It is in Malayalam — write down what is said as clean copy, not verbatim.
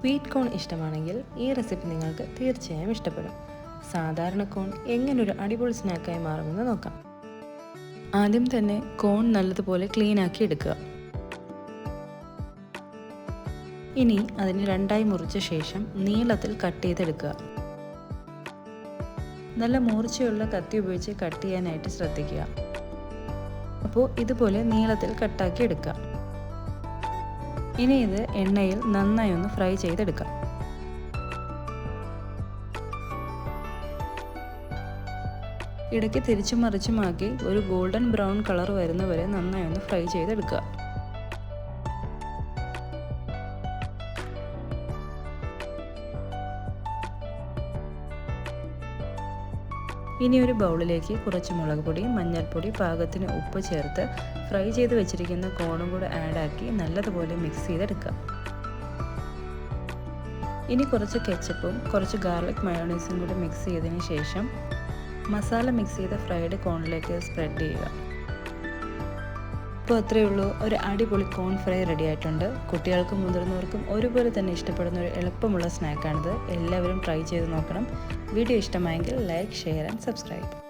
സ്വീറ്റ് കോൺ ഇഷ്ടമാണെങ്കിൽ ഈ റെസിപ്പി നിങ്ങൾക്ക് തീർച്ചയായും ഇഷ്ടപ്പെടും. സാധാരണ കോൺ എങ്ങനൊരു അടിപൊളി സ്നാക്കായി മാറുമെന്ന് നോക്കാം. ആദ്യം തന്നെ കോൺ നല്ലതുപോലെ ക്ലീൻ ആക്കി എടുക്കുക. ഇനി അതിന് രണ്ടായി മുറിച്ച ശേഷം നീളത്തിൽ കട്ട് ചെയ്തെടുക്കുക. നല്ല മൂർച്ചയുള്ള കത്തി ഉപയോഗിച്ച് കട്ട് ചെയ്യാനായിട്ട് ശ്രദ്ധിക്കുക. അപ്പോൾ ഇതുപോലെ നീളത്തിൽ കട്ടാക്കി എടുക്കുക. ഇനി ഇത് എണ്ണയിൽ നന്നായി ഒന്ന് ഫ്രൈ ചെയ്തെടുക്കാം. ഇടയ്ക്ക് തിരിച്ചും മറിച്ചുമാക്കി ഒരു ഗോൾഡൻ ബ്രൗൺ കളർ വരുന്നവരെ നന്നായി ഒന്ന് ഫ്രൈ ചെയ്തെടുക്കുക. ഇനി ഒരു ബൗളിലേക്ക് കുറച്ച് മുളക് പൊടി, മഞ്ഞൾപ്പൊടി, പാകത്തിന് ഉപ്പ് ചേർത്ത് ഫ്രൈ ചെയ്ത് വെച്ചിരിക്കുന്ന കോണും കൂടെ ആഡാക്കി നല്ലതുപോലെ മിക്സ് ചെയ്തെടുക്കുക. ഇനി കുറച്ച് കെച്ചപ്പും കുറച്ച് ഗാർലിക് മയോണൈസും കൂടി മിക്സ് ചെയ്തതിന് ശേഷം മസാല മിക്സ് ചെയ്ത ഫ്രൈഡ് കോണിലേക്ക് സ്പ്രെഡ് ചെയ്യുക. അപ്പോൾ അത്രയേ ഉള്ളൂ, ഒരു അടിപൊളി കോൺ ഫ്രൈ റെഡി ആയിട്ടുണ്ട്. കുട്ടികൾക്കും മുതിർന്നവർക്കും ഒരുപോലെ തന്നെ ഇഷ്ടപ്പെടുന്ന ഒരു എളുപ്പമുള്ള സ്നാക്കാണിത്. എല്ലാവരും ട്രൈ ചെയ്ത് നോക്കണം. വീഡിയോ ഇഷ്ടമായെങ്കിൽ ലൈക്ക്, ഷെയർ ആൻഡ് സബ്സ്ക്രൈബ്.